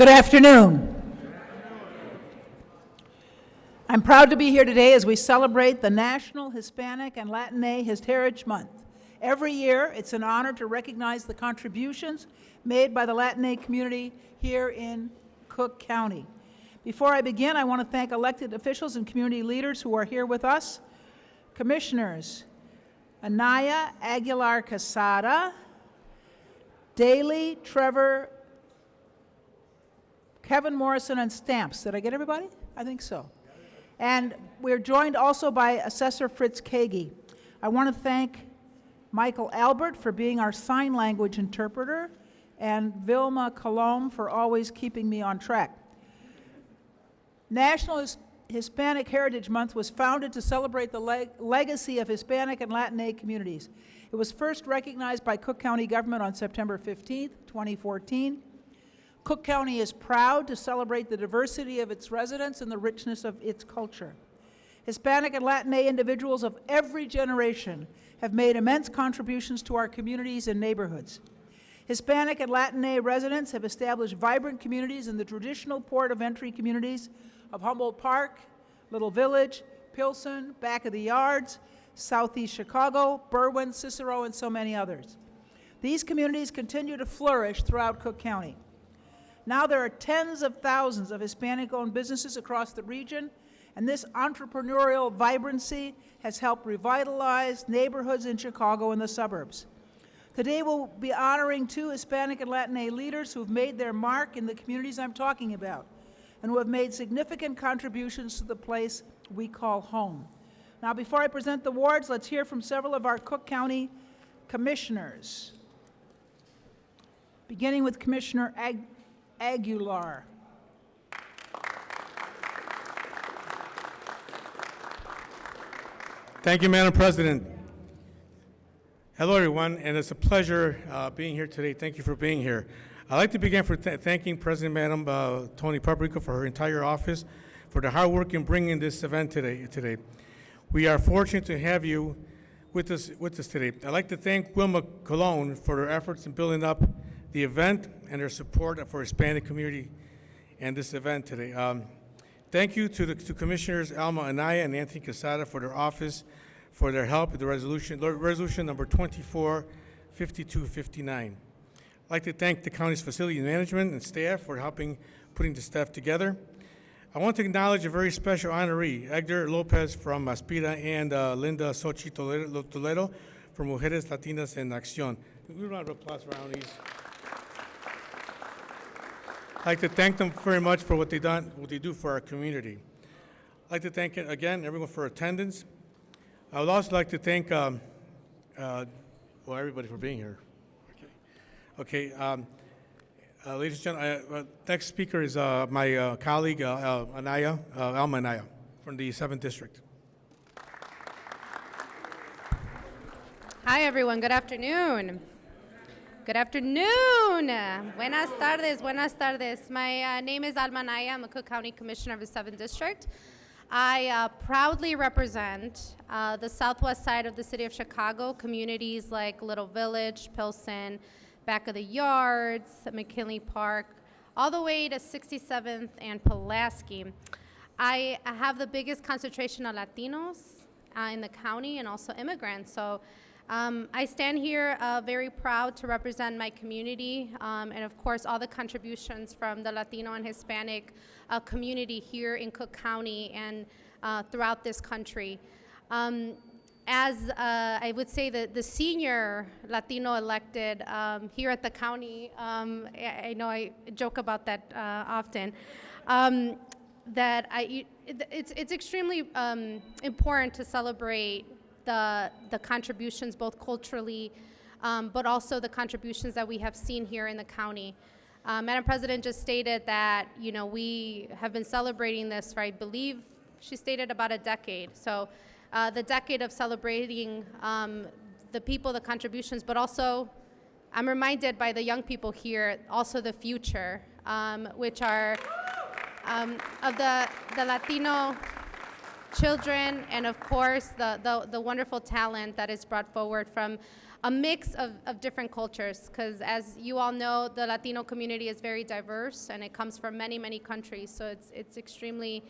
Good afternoon. I'm proud to be here today as we celebrate the National Hispanic and Latine Heritage Month. Every year, it's an honor to recognize the contributions made by the Latine community here in Cook County. Before I begin, I want to thank elected officials and community leaders who are here with us. Commissioners Anaya Aguilar Casada, Daly, Trevor, Kevin Morrison, and Stamps. Did I get everybody? I think so. And we're joined also by Assessor Fritz Kagi. I want to thank Michael Albert for being our sign language interpreter, and Vilma Colomb for always keeping me on track. National Hispanic Heritage Month was founded to celebrate the legacy of Hispanic and Latine communities. It was first recognized by Cook County government on September 15, 2014. Cook County is proud to celebrate the diversity of its residents and the richness of its culture. Hispanic and Latine individuals of every generation have made immense contributions to our communities and neighborhoods. Hispanic and Latine residents have established vibrant communities in the traditional port of entry communities of Humboldt Park, Little Village, Pilsen, Back of the Yards, Southeast Chicago, Berwyn, Cicero, and so many others. These communities continue to flourish throughout Cook County. Now there are tens of thousands of Hispanic-owned businesses across the region, and this entrepreneurial vibrancy has helped revitalize neighborhoods in Chicago and the suburbs. Today we'll be honoring two Hispanic and Latine leaders who have made their mark in the communities I'm talking about, and who have made significant contributions to the place we call home. Now, before I present the awards, let's hear from several of our Cook County commissioners. Beginning with Commissioner Aguilar. Thank you, Madam President. Hello, everyone, and it's a pleasure being here today. Thank you for being here. I'd like to begin for thanking President Madam Tony Preckwinkle for her entire office for the hard work in bringing this event today. We are fortunate to have you with us today. I'd like to thank Wilma Colon for her efforts in building up the event and her support for Hispanic community and this event today. Thank you to Commissioners Alma Anaya and Anthony Quesada for their office, for their help with the resolution number 245259. I'd like to thank the county's facility management and staff for helping putting the staff together. I want to acknowledge a very special honoree, Edgar Lopez from Aspira and Linda Sochi Toledo from Mujeres Latinas en Acción. A round of applause for Aunties. I'd like to thank them very much for what they do for our community. I'd like to thank again everyone for attendance. I would also like to thank everybody for being here. Okay. Ladies and gentlemen, next speaker is my colleague Alma Anaya from the 7th District. Hi, everyone. Good afternoon. Good afternoon. Buenas tardes. My name is Alma Anaya. I'm a Cook County Commissioner of the 7th District. I proudly represent the southwest side of the city of Chicago, communities like Little Village, Pilsen, Back of the Yards, McKinley Park, all the way to 67th and Pulaski. I have the biggest concentration of Latinos in the county and also immigrants. So I stand here very proud to represent my community and of course all the contributions from the Latino and Hispanic community here in Cook County and throughout this country. As I would say the senior Latino elected here at the county, I know I joke about that often, that it's extremely important to celebrate the contributions both culturally, but also the contributions that we have seen here in the county. Madam President just stated that we have been celebrating this for, I believe she stated, about a decade. So. The decade of celebrating the people, the contributions, but also I'm reminded by the young people here, also the future, which are of the Latino children, and of course, the wonderful talent that is brought forward from a mix of different cultures, because as you all know, the Latino community is very diverse, and it comes from many, many countries, so it's extremely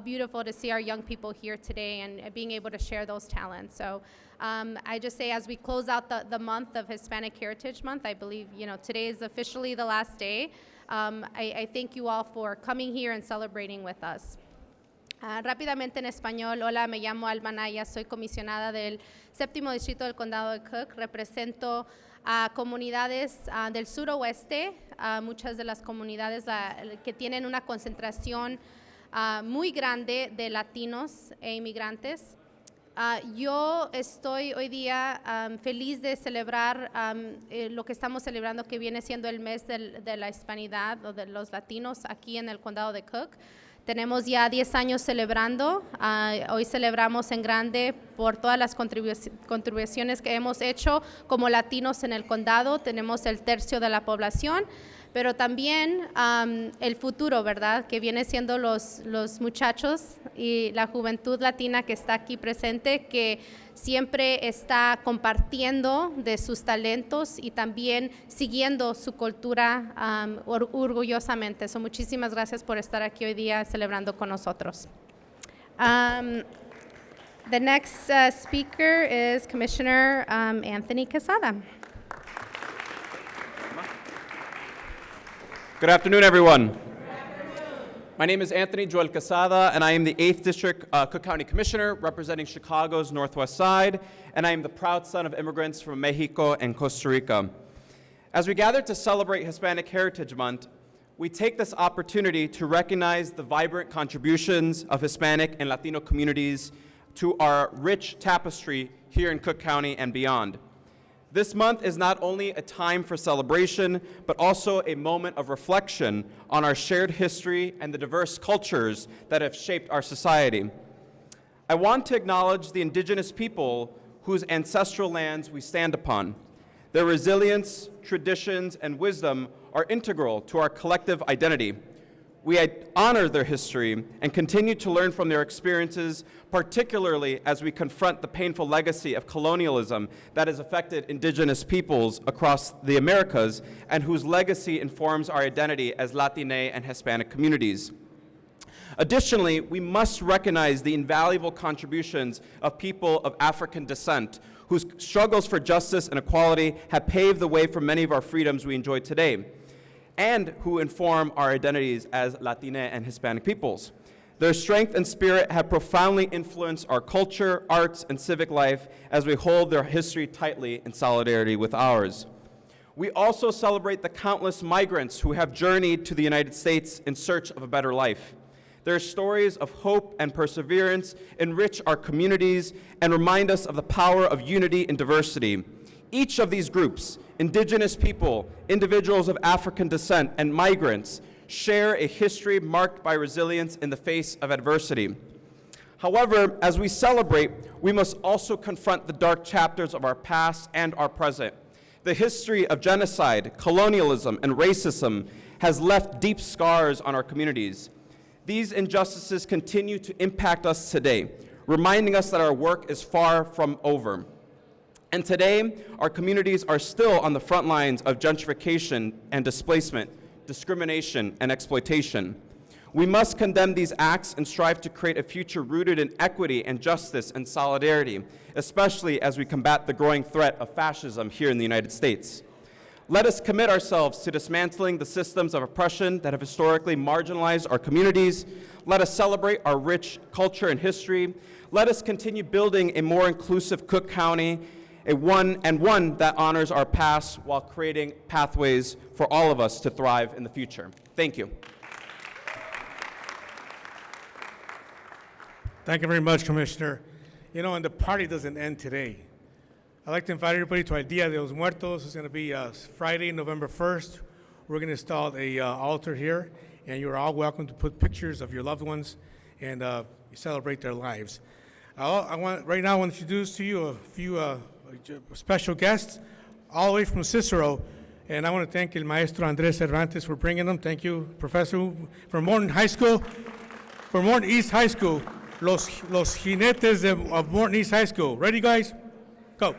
beautiful to see our young people here today and being able to share those talents. So I just say, as we close out the month of Hispanic Heritage Month, I believe, today is officially the last day. I thank you all for coming here and celebrating with us. Rápidamente en español, hola, me llamo Alma Naya, soy comisionada del 7º Distrito del Condado de Cook, represento a comunidades del suroeste, muchas de las comunidades que tienen una concentración muy grande de latinos e inmigrantes. Yo estoy hoy día feliz de celebrar lo que estamos celebrando, que viene siendo el mes de la hispanidad o de los latinos aquí en el Condado de Cook. Tenemos ya 10 años celebrando. Hoy celebramos en grande por todas las contribuciones que hemos hecho como latinos en el condado. Tenemos el tercio de la población, pero también el futuro, ¿verdad? Que viene siendo los muchachos y la juventud latina que está aquí presente, que siempre está compartiendo de sus talentos y también siguiendo su cultura orgullosamente. So, muchísimas gracias por estar aquí hoy día celebrando con nosotros. The next speaker is Commissioner Anthony Quesada. Good afternoon, everyone. My name is Anthony Joel Quesada, and I am the 8th District Cook County Commissioner representing Chicago's Northwest Side, and I am the proud son of immigrants from Mexico and Costa Rica. As we gather to celebrate Hispanic Heritage Month, we take this opportunity to recognize the vibrant contributions of Hispanic and Latino communities to our rich tapestry here in Cook County and beyond. This month is not only a time for celebration, but also a moment of reflection on our shared history and the diverse cultures that have shaped our society. I want to acknowledge the indigenous people whose ancestral lands we stand upon. Their resilience, traditions, and wisdom are integral to our collective identity. We honor their history and continue to learn from their experiences, particularly as we confront the painful legacy of colonialism that has affected indigenous peoples across the Americas and whose legacy informs our identity as Latine and Hispanic communities. Additionally, we must recognize the invaluable contributions of people of African descent whose struggles for justice and equality have paved the way for many of our freedoms we enjoy today, and who inform our identities as Latine and Hispanic peoples. Their strength and spirit have profoundly influenced our culture, arts, and civic life as we hold their history tightly in solidarity with ours. We also celebrate the countless migrants who have journeyed to the United States in search of a better life. Their stories of hope and perseverance enrich our communities and remind us of the power of unity in diversity. Each of these groups, indigenous people, individuals of African descent, and migrants, share a history marked by resilience in the face of adversity. However, as we celebrate, we must also confront the dark chapters of our past and our present. The history of genocide, colonialism, and racism has left deep scars on our communities. These injustices continue to impact us today, reminding us that our work is far from over. And today, our communities are still on the front lines of gentrification and displacement, discrimination, and exploitation. We must condemn these acts and strive to create a future rooted in equity and justice and solidarity, especially as we combat the growing threat of fascism here in the United States. Let us commit ourselves to dismantling the systems of oppression that have historically marginalized our communities. Let us celebrate our rich culture and history. Let us continue building a more inclusive Cook County, one that honors our past while creating pathways for all of us to thrive in the future. Thank you. Thank you very much, Commissioner. You know, and the party doesn't end today. I'd like to invite everybody to our Dia de los Muertos. It's going to be Friday, November 1st. We're going to install a altar here, and you're all welcome to put pictures of your loved ones and celebrate their lives. I want to introduce to you a few special guests, all the way from Cicero, and I want to thank El Maestro Andres Cervantes for bringing them. Thank you, Professor, from Morten High School, from Morten East High School. Los Jinetes of Morten East High School. Ready, guys? Go.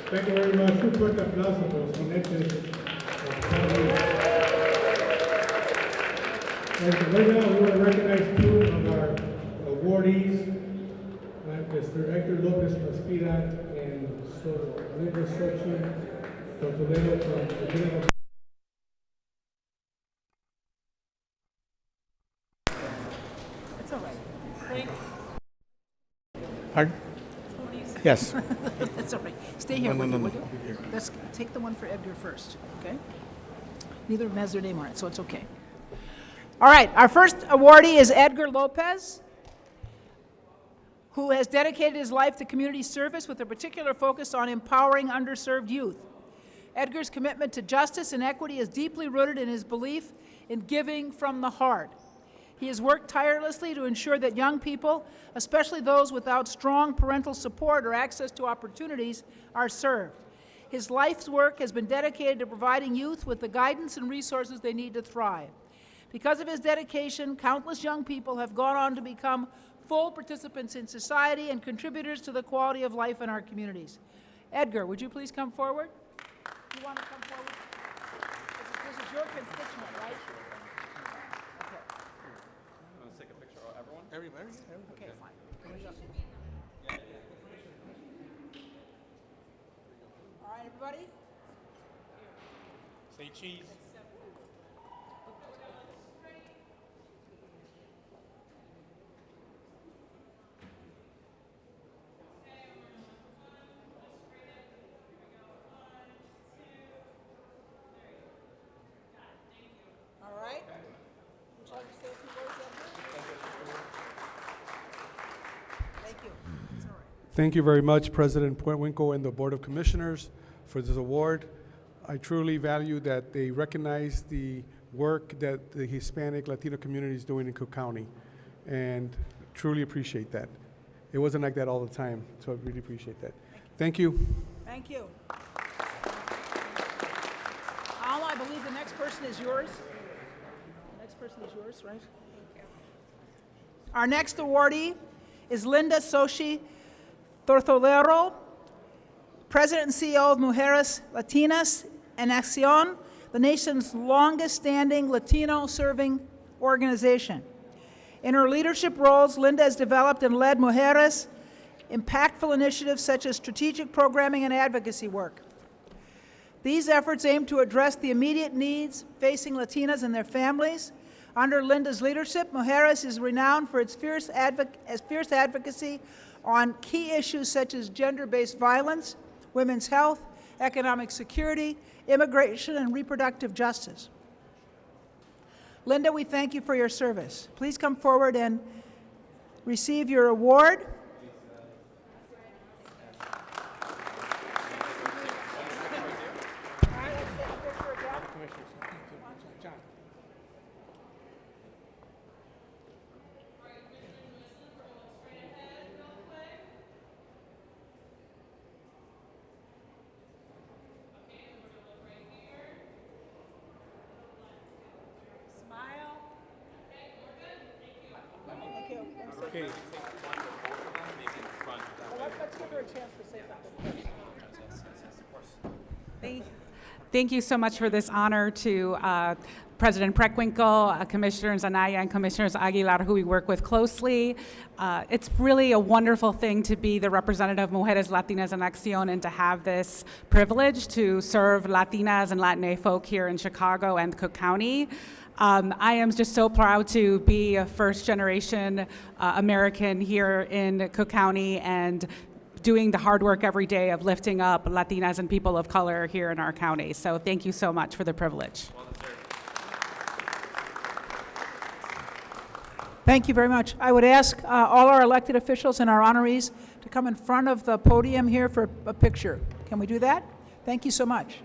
Thank you very much. Un fuerte aplauso por los jinetes. Right now, we want to recognize two of our awardees, Mr. Hector Lopez Paspira and Linda Sochi from Toledo, from the Toledo. It's all right. Frank, Pardon? Yes. that's all right. Stay here. No, with no, you, no, will no. you? Here. Let's take the one for Edgar first, okay? Neither of them has their name on it, so it's okay. All right, our first awardee is Edgar Lopez, who has dedicated his life to community service with a particular focus on empowering underserved youth. Edgar's commitment to justice and equity is deeply rooted in his belief in giving from the heart. He has worked tirelessly to ensure that young people, especially those without strong parental support or access to opportunities, are served. His life's work has been dedicated to providing youth with the guidance and resources they need to thrive. Because of his dedication, countless young people have gone on to become full participants in society and contributors to the quality of life in our communities. Edgar, would you please come forward? You want to come forward? This is your constituent, right? Okay. Let's take a picture of everyone. Everybody? Okay, fine. Here we go. All right, everybody? Say cheese. All right. Would you like to say Thank you very much, President Preckwinkle and the Board of Commissioners, for this award. I truly value that they recognize the work that the Hispanic Latino community is doing in Cook County, and truly appreciate that. It wasn't like that all the time, so I really appreciate that. Thank you. Thank you. Alma, I believe the next person is yours. The next person is yours, right? Our next awardee is Linda Sochi Tortolero, President and CEO of Mujeres Latinas en Acción, the nation's longest-standing Latino-serving organization. In her leadership roles, Linda has developed and led Mujeres impactful initiatives such as strategic programming and advocacy work. These efforts aim to address the immediate needs facing Latinas and their families. Under Linda's leadership, Mujeres is renowned for its fierce advocacy on key issues such as gender-based violence, women's health, economic security, immigration, and reproductive justice. Linda, we thank you for your service. Please come forward and receive your award. Okay. Let's give her a chance to say something. Thank you so much for this honor to President Preckwinkle, Commissioners Anaya and Commissioners Aguilar, who we work with closely. It's really a wonderful thing to be the representative of Mujeres Latinas en Acción and to have this privilege to serve Latinas and Latina folk here in Chicago and Cook County. I am just so proud to be a first-generation American here in Cook County and doing the hard work every day of lifting up Latinas and people of color here in our county. So thank you so much for the privilege. Thank you very much. I would ask all our elected officials and our honorees to come in front of the podium here for a picture. Can we do that? Thank you so much.